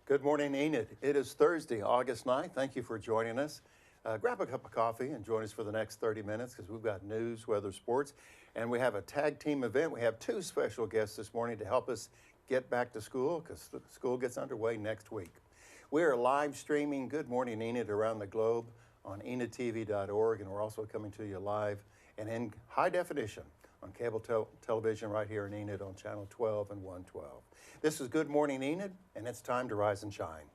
Good morning, Enid. It is Thursday, August 9th. Thank you for joining us. Grab a cup of coffee and join us for the next 30 minutes because we've got news, weather, sports, and we have a tag team event. We have two special guests this morning to help us get back to school because school gets underway next week. We are live streaming Good Morning Enid around the globe on enidtv.org, and we're also coming to you live and in high definition on cable television right here in Enid on channel 12 and 112. This is Good Morning Enid, and it's time to rise and shine.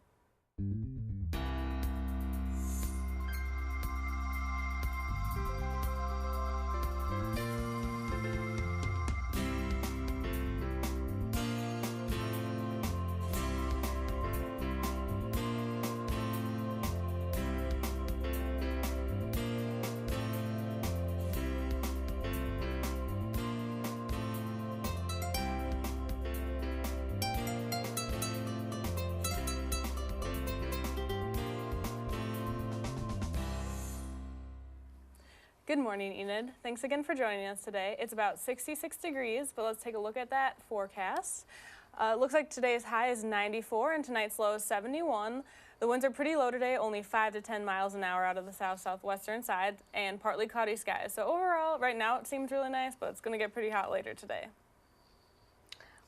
Good morning, Enid. Thanks again for joining us today. It's about 66 degrees, but let's take a look at that forecast. Looks like today's high is 94 and tonight's low is 71. The winds are pretty low today, only 5 to 10 miles an hour out of the south-southwestern side, and partly cloudy skies. So overall, right now it seems really nice, but it's going to get pretty hot later today.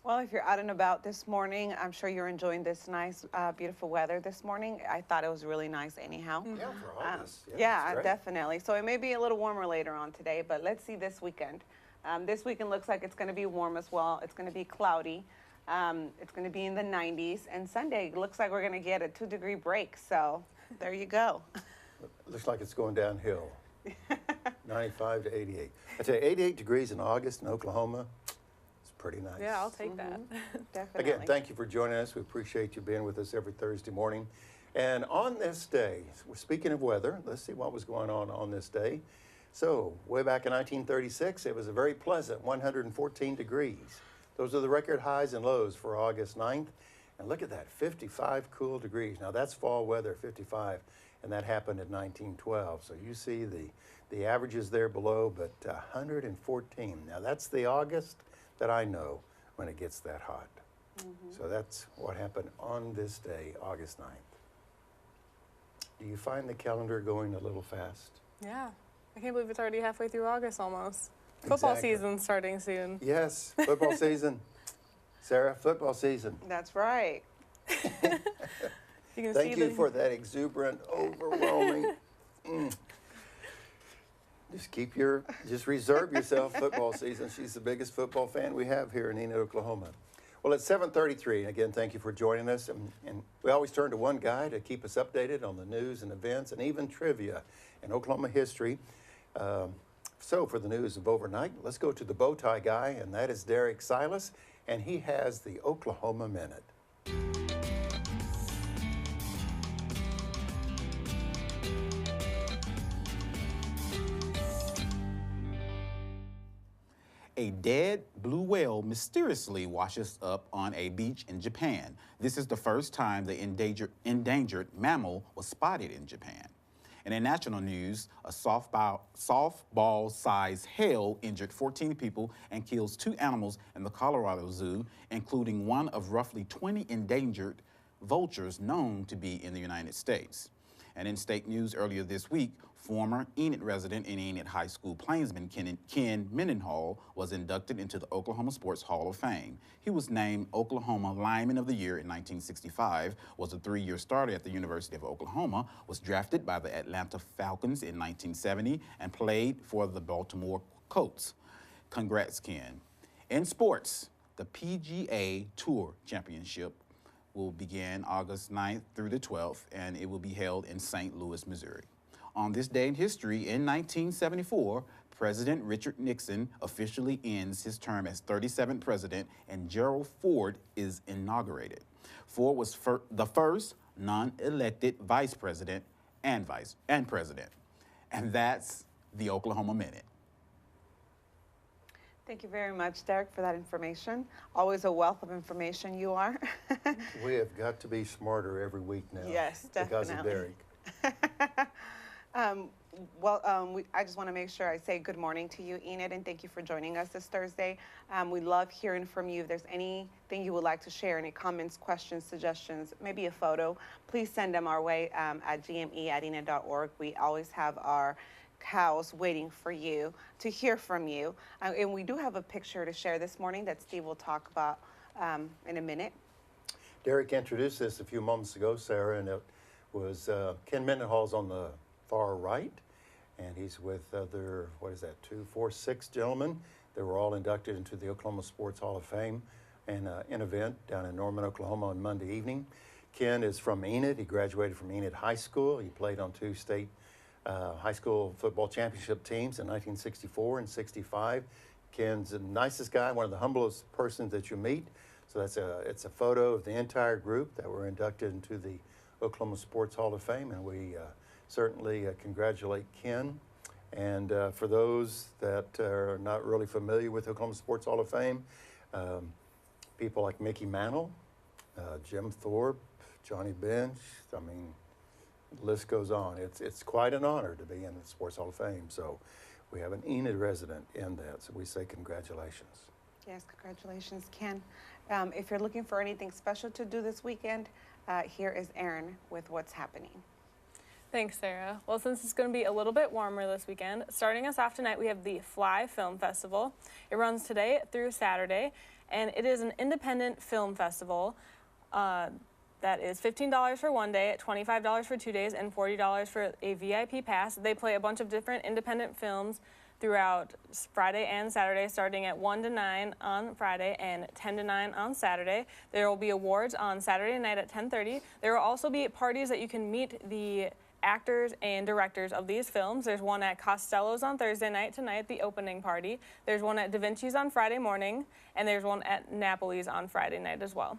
Well, if you're out and about this morning, I'm sure you're enjoying this nice, beautiful weather this morning. I thought it was really nice anyhow. Yeah, for August. Yeah, definitely. So it may be a little warmer later on today, but let's see this weekend. This weekend looks like it's going to be warm as well. It's going to be cloudy. It's going to be in the 90s. And Sunday looks like we're going to get a 2-degree break. So there you go. Looks like it's going downhill. 95 to 88. I tell you, 88 degrees in August in Oklahoma. Pretty nice. Yeah, I'll take that. Definitely. Again, thank you for joining us. We appreciate you being with us every Thursday morning. And on this day, we're speaking of weather, let's see what was going on this day. So, way back in 1936, it was a very pleasant 114 degrees. Those are the record highs and lows for August 9th. And look at that, 55 cool degrees. Now, that's fall weather, 55, and that happened in 1912. So you see the averages there below, but 114. Now, that's the August that I know when it gets that hot. So that's what happened on this day, August 9th. Do you find the calendar going a little fast? Yeah, I can't believe it's already halfway through August almost. Football season's starting soon. Yes, football season. Sarah, football season. That's right. Thank you for that exuberant, overwhelming. Just reserve yourself football season. She's the biggest football fan we have here in Enid, Oklahoma. Well, it's 7:33, and again, thank you for joining us. And we always turn to one guy to keep us updated on the news and events and even trivia in Oklahoma history. So for the news of overnight, let's go to the bow tie guy, and that is Derek Silas, and he has the Oklahoma Minute. A dead blue whale mysteriously washes up on a beach in Japan. This is the first time the endangered mammal was spotted in Japan. And in national news, a softball-sized hail injured 14 people and kills 2 animals in the Colorado Zoo, including one of roughly 20 endangered vultures known to be in the United States. And in state news earlier this week, former Enid resident and Enid High School plainsman Ken Mendenhall was inducted into the Oklahoma Sports Hall of Fame. He was named Oklahoma Lineman of the Year in 1965, was a 3-year starter at the University of Oklahoma, was drafted by the Atlanta Falcons in 1970, and played for the Baltimore Colts. Congrats, Ken. In sports, the PGA Tour Championship will begin August 9th through the 12th, and it will be held in St. Louis, Missouri. On this day in history, in 1974, President Richard Nixon officially ends his term as 37th president, and Gerald Ford is inaugurated. Ford was the first non-elected vice president and president. And that's the Oklahoma Minute. Thank you very much, Derek, for that information. Always a wealth of information you are. We have got to be smarter every week now. Yes, definitely. Because of Derek. Um, I just want to make sure I say good morning to you, Enid, and thank you for joining us this Thursday. We love hearing from you. If there's anything you would like to share, any comments, questions, suggestions, maybe a photo, please send them our way at gme@enid.org. We always have our cows waiting for you to hear from you. And we do have a picture to share this morning that Steve will talk about in a minute. Derek introduced this a few moments ago, Sarah, and it was Ken Mendenhall's on the far right, and he's with other, 6 gentlemen that were all inducted into the Oklahoma Sports Hall of Fame and an event down in Norman, Oklahoma on Monday evening. Ken is from Enid. He graduated from Enid High School. He played on 2 state high school football championship teams in 1964 and 65. Ken's the nicest guy, one of the humblest persons that you meet. So it's a photo of the entire group that were inducted into the Oklahoma Sports Hall of Fame, and we certainly congratulate Ken. And for those that are not really familiar with Oklahoma Sports Hall of Fame, people like Mickey Mantle, Jim Thorpe, Johnny Bench, I mean, the list goes on. It's quite an honor to be in the Sports Hall of Fame. So we have an Enid resident in that, so we say congratulations. Yes, congratulations, Ken. If you're looking for anything special to do this weekend, here is Erin with what's happening. Thanks, Sarah. Well, since it's going to be a little bit warmer this weekend, starting us off tonight, we have the Fly Film Festival. It runs today through Saturday, and it is an independent film festival that is $15 for one day, $25 for 2 days, and $40 for a VIP pass. They play a bunch of different independent films throughout Friday and Saturday, starting at 1 to 9 on Friday and 10 to 9 on Saturday. There will be awards on Saturday night at 10:30. There will also be parties that you can meet the actors and directors of these films. There's one at Costello's on Thursday night tonight, the opening party. There's one at Da Vinci's on Friday morning, and there's one at Napoli's on Friday night as well.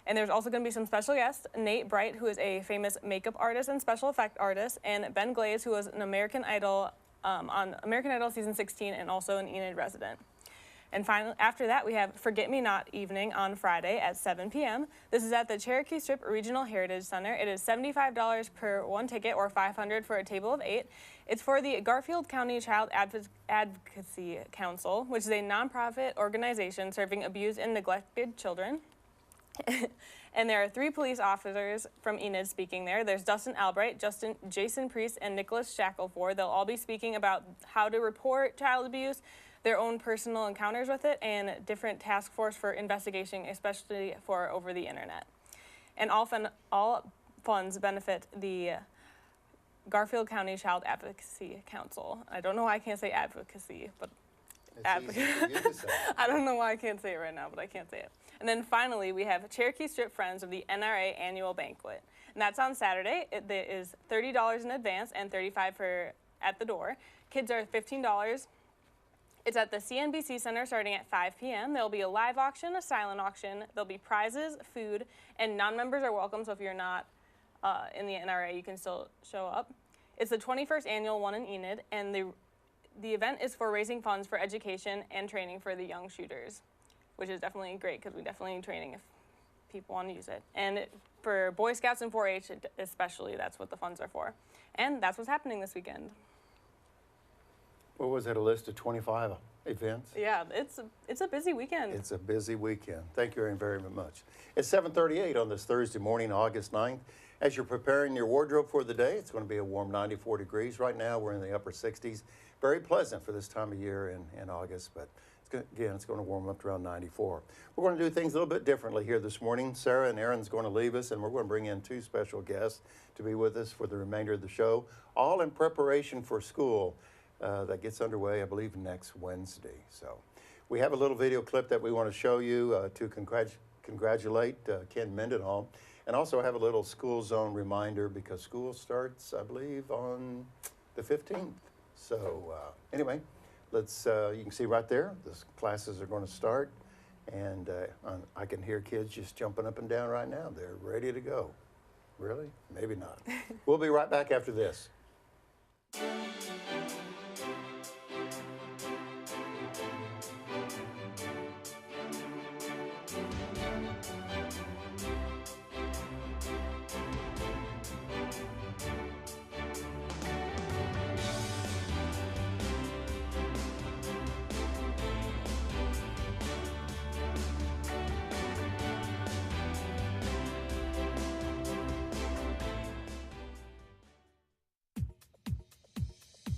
And there's also going to be some special guests, Nate Bright, who is a famous makeup artist and special effect artist, and Ben Glaze, who was an American Idol on American Idol season 16 and also an Enid resident. And finally, after that, we have Forget Me Not evening on Friday at 7 p.m. This is at the Cherokee Strip Regional Heritage Center. It is $75 per one ticket or $500 for a table of 8. It's for the Garfield County Child Advocacy Council, which is a nonprofit organization serving abused and neglected children. And there are 3 police officers from Enid speaking there. There's Dustin Albright, Jason Priest, and Nicholas Shackelford. They'll all be speaking about how to report child abuse, their own personal encounters with it, and different task force for investigation, especially for over the internet. And all funds benefit the Garfield County Child Advocacy Council. I don't know why I can't say advocacy, but It's easy for you to say. I don't know why I can't say it right now, but I can't say it. And then finally, we have Cherokee Strip Friends of the NRA Annual Banquet. And that's on Saturday. It is $30 in advance and $35 for at the door. Kids are $15. It's at the CNBC Center starting at 5 p.m. There'll be a live auction, a silent auction. There'll be prizes, food, and non-members are welcome. So if you're not in the NRA, you can still show up. It's the 21st annual one in Enid, and the event is for raising funds for education and training for the young shooters, which is definitely great because we definitely need training if people want to use it. And for Boy Scouts and 4-H especially, that's what the funds are for. And that's what's happening this weekend. What was it, a list of 25 events? Yeah, it's a busy weekend. It's a busy weekend. Thank you very, very much. It's 7:38 on this Thursday morning, August 9th. As you're preparing your wardrobe for the day, it's going to be a warm 94 degrees. Right now, we're in the upper 60s. Very pleasant for this time of year in August, but it's going to warm up to around 94. We're going to do things a little bit differently here this morning. Sarah and Aaron's going to leave us, and we're going to bring in 2 special guests to be with us for the remainder of the show, all in preparation for school that gets underway, I believe, next Wednesday. So we have a little video clip that we want to show you to congratulate Ken Mendenhall, and also have a little school zone reminder because school starts, I believe, on the 15th. So anyway, let's, you can see right there, the classes are going to start, and I can hear kids just jumping up and down right now. They're ready to go. Really? Maybe not. We'll be right back after this.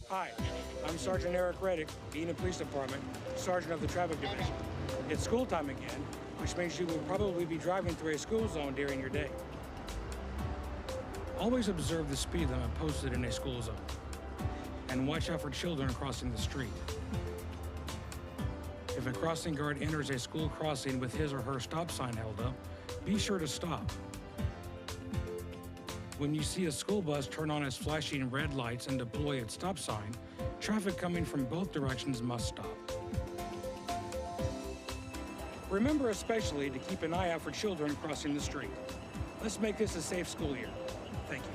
Hi, I'm Sergeant Eric Reddick, Enid Police Department, Sergeant of the Traffic Division. It's school time again, which means you will probably be driving through a school zone during your day. Always observe the speed limit posted in a school zone, and watch out for children crossing the street. If a crossing guard enters a school crossing with his or her stop sign held up, be sure to stop. When you see a school bus turn on its flashing red lights and deploy its stop sign, traffic coming from both directions must stop. Remember especially to keep an eye out for children crossing the street. Let's make this a safe school year. Thank you.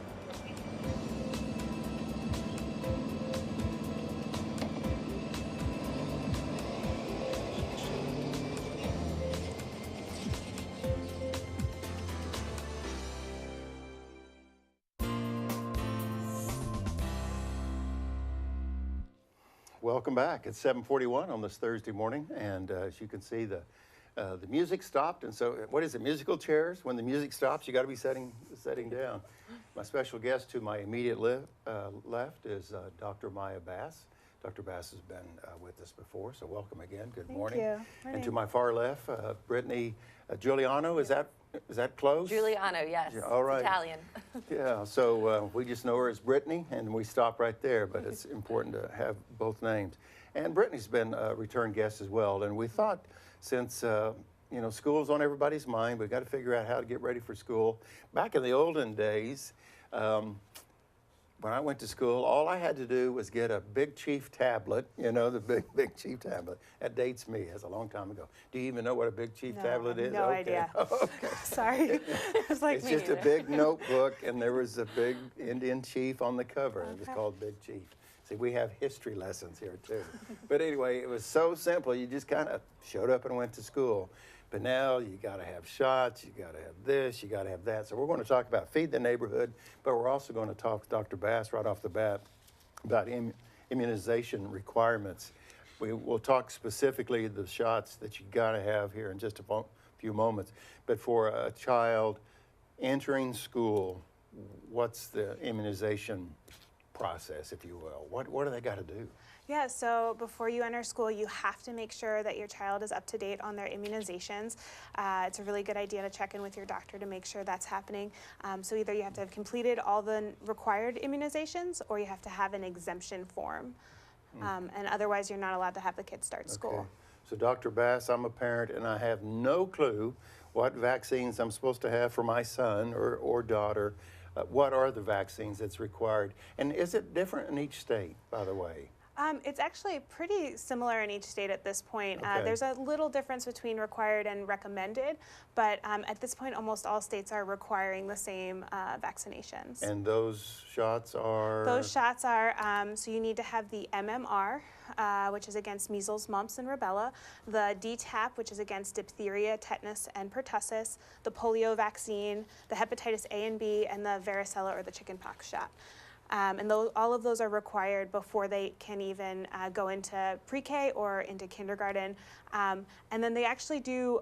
Welcome back. It's 7:41 on this Thursday morning, and as you can see, the music stopped. And so, what is it? Musical chairs. When the music stops, you got to be sitting down. My special guest to my immediate left is Dr. Maya Bass. Dr. Bass has been with us before, so welcome again. Good morning. Thank you. And to my far left, Brittany Juliano. Is that close? Giuliano, yes. Yeah, all right. It's Italian. Yeah, so we just know her as Brittany, and we stop right there, but it's important to have both names. And Brittany's been a return guest as well, and we thought since, school's on everybody's mind, we've got to figure out how to get ready for school. Back in the olden days, when I went to school, all I had to do was get a Big Chief tablet, the big Chief tablet. That dates me, that's a long time ago. Do you even know what a Big Chief tablet is? No idea. Okay. Sorry. It's like It's me just a neither. big notebook, and there was a big Indian chief on the cover. It was called Big Chief. See, we have history lessons here, too. But anyway, it was so simple. You just kind of showed up and went to school. But now you got to have shots, you got to have this, you got to have that. So we're going to talk about Feed the Neighborhood, but we're also going to talk with Dr. Bass right off the bat about immunization requirements. We'll talk specifically the shots that you got to have here in just a few moments. But for a child entering school, what's the immunization process, if you will? What do they got to do? Yeah, so before you enter school, you have to make sure that your child is up to date on their immunizations. It's a really good idea to check in with your doctor to make sure that's happening. So either you have to have completed all the required immunizations, or you have to have an exemption form. And otherwise, you're not allowed to have the kids start school. Okay. So Dr. Bass, I'm a parent, and I have no clue what vaccines I'm supposed to have for my son or daughter. What are the vaccines that's required? And is it different in each state, by the way? It's actually pretty similar in each state at this point. Okay. There's a little difference between required and recommended, but at this point, almost all states are requiring the same vaccinations. And those shots are? Those shots are, so you need to have the MMR, which is against measles, mumps, and rubella, the DTaP, which is against diphtheria, tetanus, and pertussis, the polio vaccine, the hepatitis A and B, and the varicella or the chickenpox shot. And all of those are required before they can even go into pre-K or into kindergarten. And then they actually do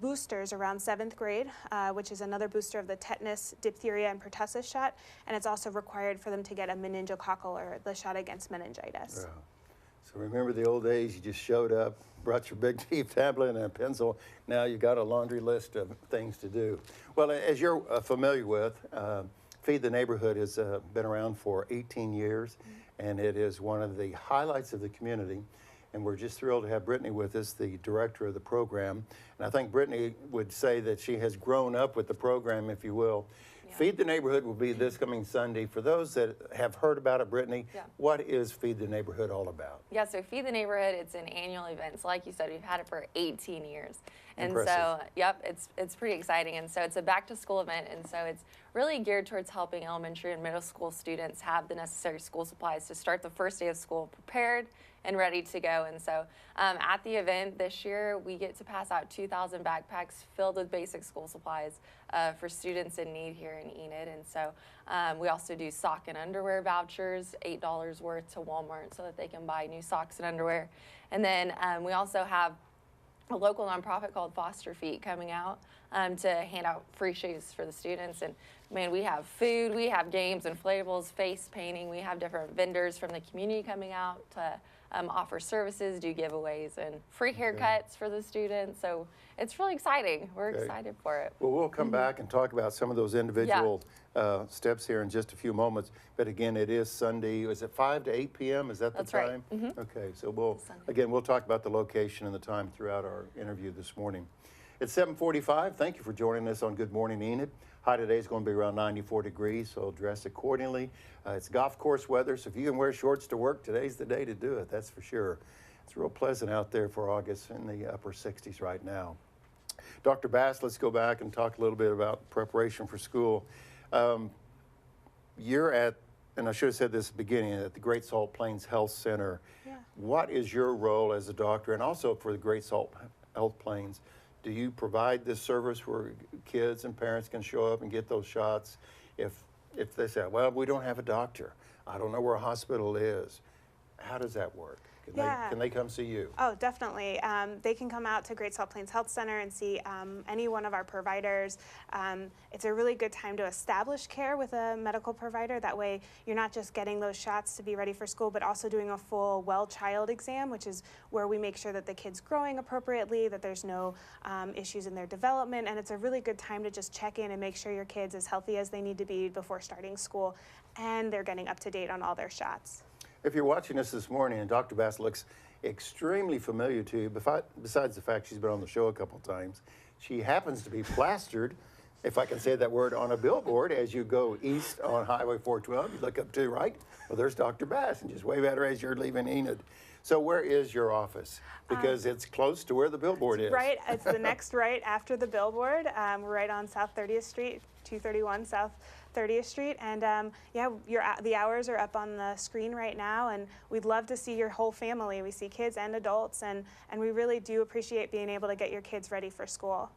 boosters around 7th grade, which is another booster of the tetanus, diphtheria, and pertussis shot. And it's also required for them to get a meningococcal or the shot against meningitis. Yeah. So remember the old days, you just showed up, brought your Big Chief tablet and a pencil. Now you got a laundry list of things to do. Well, as you're familiar with, Feed the Neighborhood has been around for 18 years, and it is one of the highlights of the community. And we're just thrilled to have Brittany with us, the director of the program. And I think Brittany would say that she has grown up with the program, if you will. Yeah. Feed the Neighborhood will be this coming Sunday. For those that have heard about it, Brittany, what is Feed the Neighborhood all about? Yeah, so Feed the Neighborhood, it's an annual event. So like you said, we've had it for 18 years. And Impressive. So, it's pretty exciting. And so it's a back-to-school event, and so it's really geared towards helping elementary and middle school students have the necessary school supplies to start the first day of school prepared and ready to go. And so at the event this year, we get to pass out 2,000 backpacks filled with basic school supplies for students in need here in Enid. And so we also do sock and underwear vouchers, $8 worth to Walmart so that they can buy new socks and underwear. And then we also have a local nonprofit called Foster Feet coming out to hand out free shoes for the students. And man, we have food, we have games, inflatables, face painting. We have different vendors from the community coming out to offer services, do giveaways, and free haircuts for the students. So it's really exciting. We're excited for it. Well, we'll come back and talk about some of those individual steps here in just a few moments. But again, it is Sunday. Is it 5 to 8 p.m.? Is that the That's right. time? Okay, so we'll talk about the location and the time throughout our interview this morning. It's 7:45. Thank you for joining us on Good Morning Enid. High today is going to be around 94 degrees, so dress accordingly. It's golf course weather, so if you can wear shorts to work, today's the day to do it, that's for sure. It's real pleasant out there for August in the upper 60s right now. Dr. Bass, let's go back and talk a little bit about preparation for school. You're at, and I should have said this at the beginning, at the Great Salt Plains Health Center. Yeah. What is your role as a doctor, and also for the Great Salt Health Plains? Do you provide this service where kids and parents can show up and get those shots? If they say, well, we don't have a doctor, I don't know where a hospital is, how does that work? Can they come see you? Oh, definitely. They can come out to Great Salt Plains Health Center and see any one of our providers. It's a really good time to establish care with a medical provider. That way you're not just getting those shots to be ready for school, but also doing a full well child exam, which is where we make sure that the kid's growing appropriately, that there's no issues in their development, and it's a really good time to just check in and make sure your kid's as healthy as they need to be before starting school, and they're getting up to date on all their shots. If you're watching us this morning and Dr. Bass looks extremely familiar to you, besides the fact she's been on the show a couple times, she happens to be plastered, if I can say that word, on a billboard as you go east on Highway 412. You look up to the right, well, there's Dr. Bass, and just wave at her as you're leaving Enid. So where is your office? Because it's close to where the billboard is. Right, it's the next right after the billboard. We're right on South 30th Street, 231 South 30th Street, and the hours are up on the screen right now, and we'd love to see your whole family. We see kids and adults, and we really do appreciate being able to get your kids ready for school.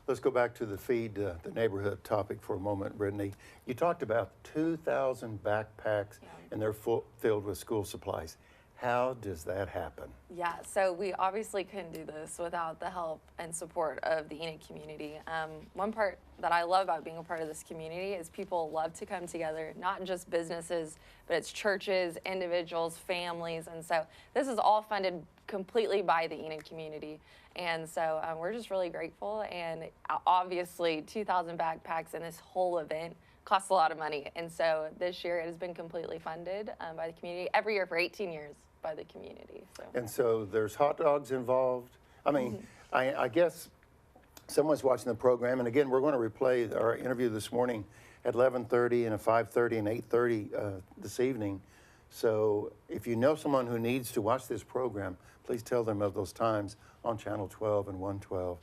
Let's go back to the feed the neighborhood topic for a moment, Brittany. You talked about 2,000 backpacks and they're filled with school supplies. How does that happen? Yeah, so we obviously couldn't do this without the help and support of the Enid community. One part that I love about being a part of this community is people love to come together, not just businesses, but it's churches, individuals, families, and so this is all funded completely by the Enid community. And so we're just really grateful, and obviously 2,000 backpacks and this whole event costs a lot of money, and so this year it has been completely funded by the community, every year for 18 years by the community. So. And so there's hot dogs involved. I mean, I guess someone's watching the program, and again, we're going to replay our interview this morning at 11:30 and at 5:30 and 8:30 this evening. So if you know someone who needs to watch this program, please tell them of those times on Channel 12 and 112.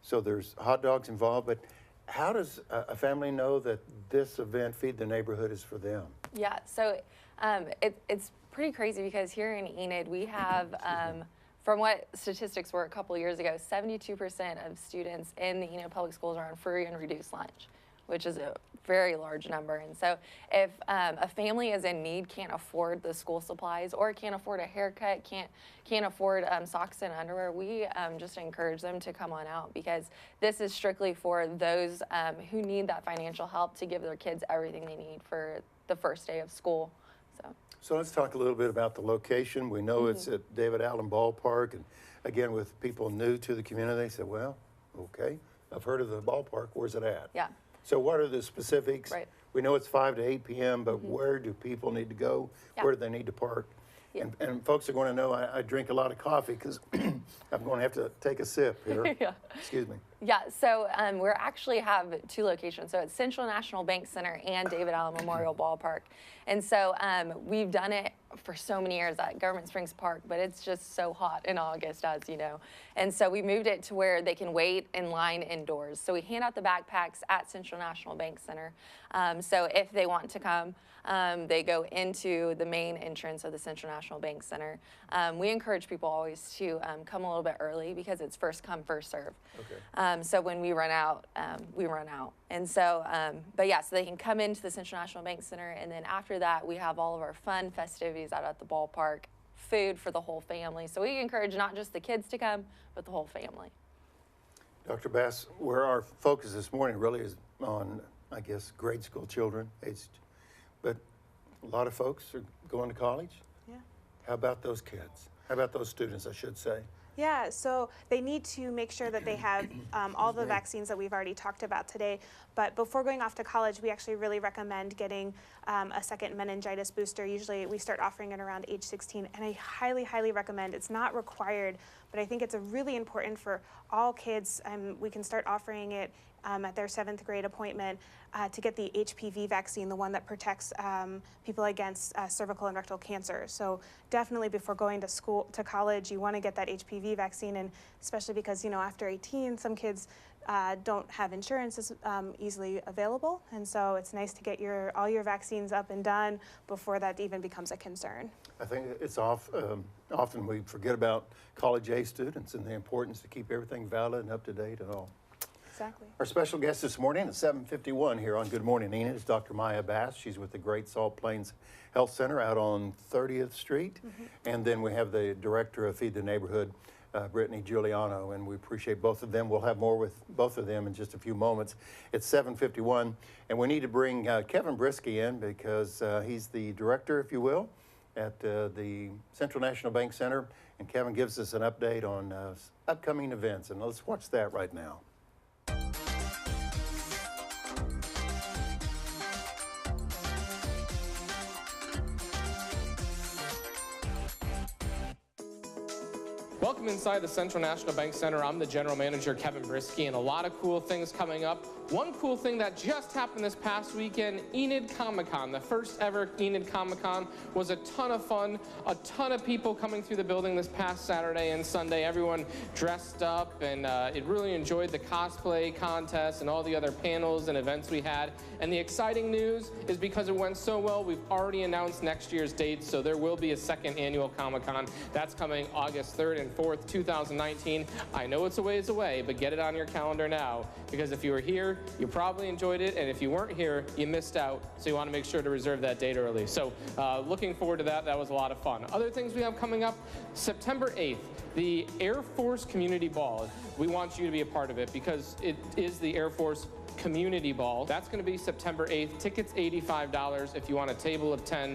So there's hot dogs involved, but how does a family know that this event, Feed the Neighborhood, is for them? Yeah, so it's pretty crazy because here in Enid, we have, from what statistics were a couple years ago, 72% of students in the Enid Public Schools are on free and reduced lunch, which is a very large number. And so if a family is in need, can't afford the school supplies, or can't afford a haircut, can't afford socks and underwear, we just encourage them to come on out, because this is strictly for those who need that financial help to give their kids everything they need for the first day of school. So let's talk a little bit about the location. We know it's at David Allen Ballpark, and again, with people new to the community, they said, well, okay, I've heard of the ballpark, where's it at? Yeah. So what are the specifics? Right. We know it's 5 to 8 p.m., but where do people need to go? Yeah. Where do they need to park? Yeah. And folks are going to know I drink a lot of coffee because I'm going to have to take a sip here. Yeah. Excuse me. Yeah, so we actually have two locations. So it's Central National Bank Center and David Allen Memorial Ballpark. And so we've done it for so many years at Government Springs Park, but it's just so hot in August, as you know. And so we moved it to where they can wait in line indoors. So we hand out the backpacks at Central National Bank Center. So if they want to come, they go into the main entrance of the Central National Bank Center. We encourage people always to come a little bit early because it's first come, first serve. Okay. So when we run out, we run out. And so, but yeah, so they can come into the Central National Bank Center, and then after that, we have all of our fun festivities out at the ballpark, food for the whole family. So we encourage not just the kids to come, but the whole family. Dr. Bass, where our focus this morning really is on, I guess, grade school children, but a lot of folks are going to college. Yeah. How about those kids? How about those students, I should say? Yeah, so they need to make sure that they have all the vaccines that we've already talked about today. But before going off to college, we actually really recommend getting a second meningitis booster. Usually we start offering it around age 16, and I highly, highly recommend. It's not required, but I think it's really important for all kids. We can start offering it at their 7th grade appointment to get the HPV vaccine, the one that protects people against cervical and rectal cancer. So definitely before going to college, you want to get that HPV vaccine, and especially because, you know, after 18, some kids don't have insurance as easily available, and so it's nice to get all your vaccines up and done before that even becomes a concern. I think it's often we forget about college-age students and the importance to keep everything valid and up to date and all. Exactly. Our special guest this morning at 7:51 here on Good Morning Enid is Dr. Maya Bass. She's with the Great Salt Plains Health Center out on 30th Street. And then we have the director of Feed the Neighborhood, Brittany Juliano, and we appreciate both of them. We'll have more with both of them in just a few moments. It's 7:51, and we need to bring Kevin Brisky in because he's the director, if you will, at the Central National Bank Center, and Kevin gives us an update on upcoming events, and let's watch that right now. Welcome inside the Central National Bank Center. I'm the general manager, Kevin Brisky, and a lot of cool things coming up. One cool thing that just happened this past weekend, Enid Comic-Con. The first ever Enid Comic-Con was a ton of fun. A ton of people coming through the building this past Saturday and Sunday. Everyone dressed up, and it really enjoyed the cosplay contest and all the other panels and events we had. And the exciting news is because it went so well, we've already announced next year's dates, so there will be a second annual Comic-Con. That's coming August 3rd and 4th, 2019. I know it's a ways away, but get it on your calendar now, because if you were here, you probably enjoyed it, and if you weren't here, you missed out, so you want to make sure to reserve that date early. So looking forward to that. That was a lot of fun. Other things we have coming up, September 8th, the Air Force Community Ball. We want you to be a part of it because it is the Air Force Community Ball. That's going to be September 8th. Tickets $85. If you want a table of 10,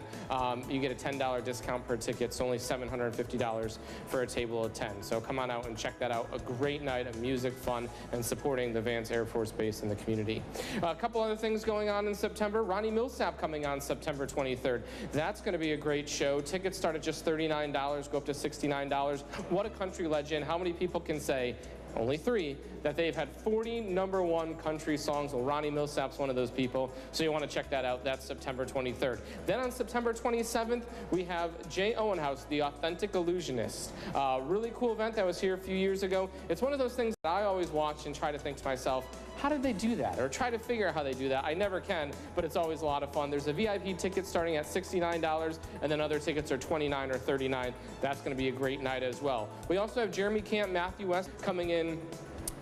you get a $10 discount per ticket. It's only $750 for a table of 10. So come on out and check that out. A great night of music, fun, and supporting the Vance Air Force Base in the community. A couple other things going on in September. Ronnie Millsap coming on September 23rd. That's going to be a great show. Tickets start at just $39, go up to $69. What a country legend. How many people can say, only 3, that they've had 40 #1 country songs? Well, Ronnie Millsap's one of those people, so you want to check that out. That's September 23rd. Then on September 27th, we have Jay Owenhouse, the Authentic Illusionist. Really cool event that was here a few years ago. It's one of those things that I always watch and try to think to myself, how did they do that? Or try to figure out how they do that. I never can, but it's always a lot of fun. There's a VIP ticket starting at $69, and then other tickets are $29 or $39. That's going to be a great night as well. We also have Jeremy Camp, Matthew West coming in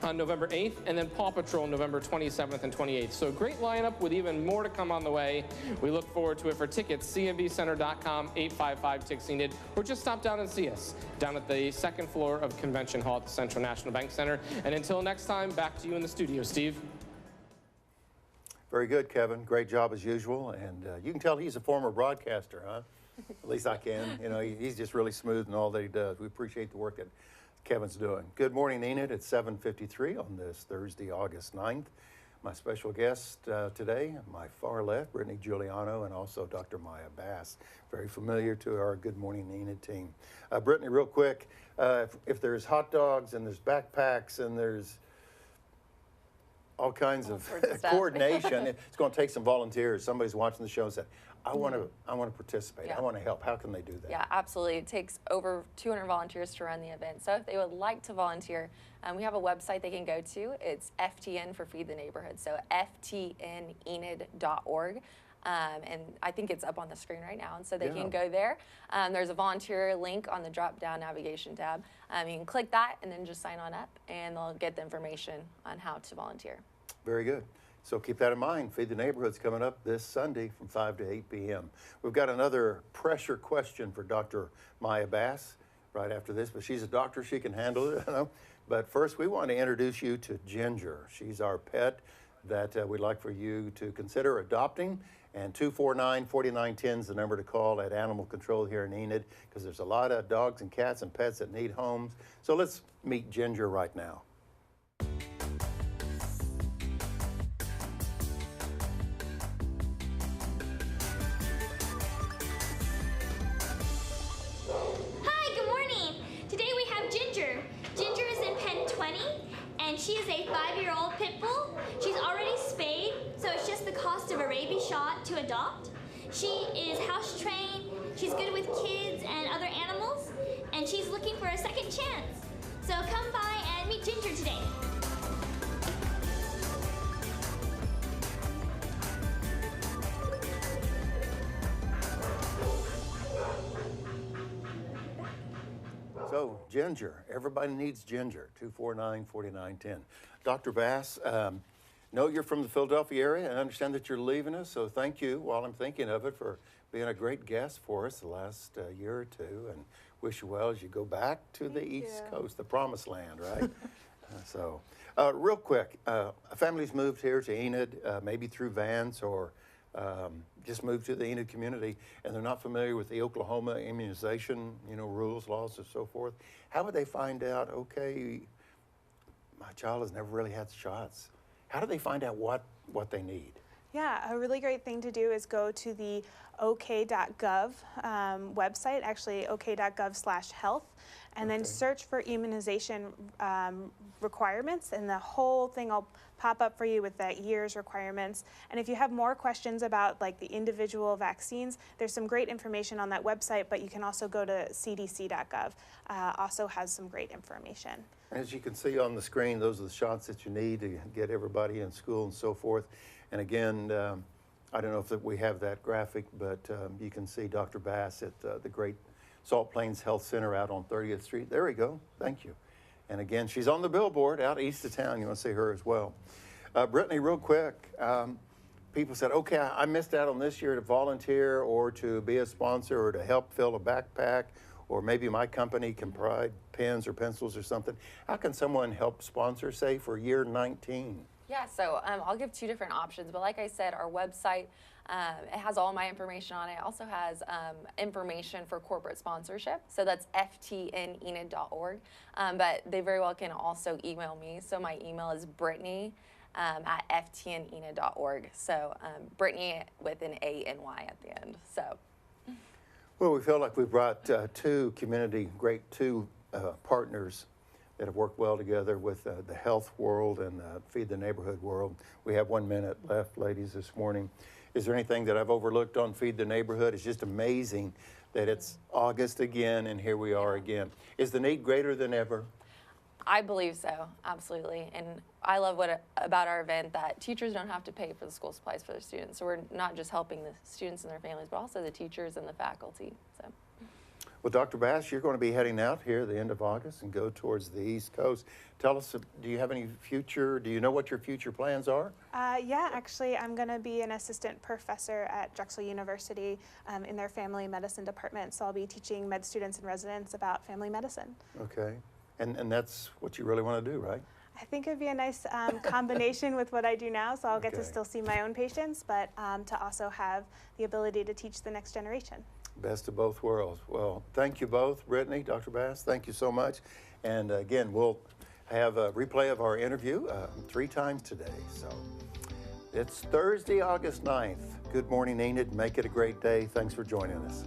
on November 8th, and then Paw Patrol November 27th and 28th. So a great lineup with even more to come on the way. We look forward to it. For tickets, cnbcenter.com, 855-TICS-ENID, or just stop down and see us down at the 2nd floor of Convention Hall at the Central National Bank Center. And until next time, back to you in the studio, Steve. Very good, Kevin. Great job as usual. And you can tell he's a former broadcaster, huh? At least I can. You know, he's just really smooth in all that he does. We appreciate the work that Kevin's doing. Good morning, Enid. It's 7:53 on this Thursday, August 9th. My special guest today, my far left, Brittany Juliano, and also Dr. Maya Bass. Very familiar to our Good Morning Enid team. Brittany, real quick, if there's hot dogs and there's backpacks and there's all kinds of coordination, it's going to take some volunteers. Somebody's watching the show and said, I want to participate. Yeah. I want to help. How can they do that? Yeah, absolutely. It takes over 200 volunteers to run the event. So if they would like to volunteer, we have a website they can go to. It's FTN for Feed the Neighborhood. So ftnenid.org. And I think it's up on the screen right now. And so they can go there. There's a volunteer link on the drop-down navigation tab. You can click that and then just sign on up, and they'll get the information on how to volunteer. Very good. So keep that in mind. Feed the Neighborhood's coming up this Sunday from 5 to 8 p.m. We've got another pressure question for Dr. Maya Bass right after this, but she's a doctor. She can handle it. You know? But first, we want to introduce you to Ginger. She's our pet that we'd like for you to consider adopting. And 249-4910 is the number to call at Animal Control here in Enid, because there's a lot of dogs and cats and pets that need homes. So let's meet Ginger right now. Hi, good morning. Today we have Ginger. Ginger is in pen 20, and she is a 5-year-old pit bull. She's already spayed, so it's just the cost of a rabies shot to adopt. She is house trained, she's good with kids and other animals, and she's looking for a second chance. So come by and meet Ginger today. So, Ginger, everybody needs Ginger, 249-4910. Dr. Bass, know you're from the Philadelphia area and I understand that you're leaving us, so thank you, while I'm thinking of it, for being a great guest for us the last year or two, and wish you well as you go back to the East Coast, the promised land, right? Real quick, a family's moved here to Enid, maybe through Vance or just moved to the Enid community, and they're not familiar with the Oklahoma immunization, rules, laws, and so forth. How would they find out, okay, my child has never really had shots? How do they find out what they need? Yeah, a really great thing to do is go to the ok.gov website, actually ok.gov/health, and then search for immunization requirements, and the whole thing will pop up for you with that year's requirements. And if you have more questions about like the individual vaccines, there's some great information on that website, but you can also go to cdc.gov, also has some great information. As you can see on the screen, those are the shots that you need to get everybody in school and so forth. And again, I don't know if we have that graphic, but you can see Dr. Bass at the great Salt Plains Health Center out on 30th Street. There we go. Thank you. And again, she's on the billboard out east of town. You want to see her as well. Brittany, real quick, people said, okay, I missed out on this year to volunteer or to be a sponsor or to help fill a backpack, or maybe my company can provide pens or pencils or something. How can someone help sponsor, say, for year 19? Yeah, so I'll give 2 different options, but like I said, our website, it has all my information on it. It also has information for corporate sponsorship, so that's ftnenid.org, but they very well can also email me. So my email is Brittany at ftnenid.org, so Brittany with an A-N-Y at the end. So. Well, we feel like we brought two partners that have worked well together with the health world and Feed the Neighborhood world. We have 1 minute left, ladies, this morning. Is there anything that I've overlooked on Feed the Neighborhood? It's just amazing that it's August again and here we are again. Is the need greater than ever? I believe so, absolutely. And I love about our event that teachers don't have to pay for the school supplies for their students. So we're not just helping the students and their families, but also the teachers and the faculty. So. Well, Dr. Bass, you're going to be heading out here at the end of August and go towards the East Coast. Tell us, do you have any do you know what your future plans are? Yeah, actually, I'm going to be an assistant professor at Drexel University in their family medicine department. So I'll be teaching med students and residents about family medicine. Okay. And that's what you really want to do, right? I think it'd be a nice combination with what I do now, so I'll get to still see my own patients, but to also have the ability to teach the next generation. Best of both worlds. Well, thank you both, Brittany, Dr. Bass. Thank you so much. And again, we'll have a replay of our interview 3 times today. So it's Thursday, August 9th. Good morning, Enid. Make it a great day. Thanks for joining us.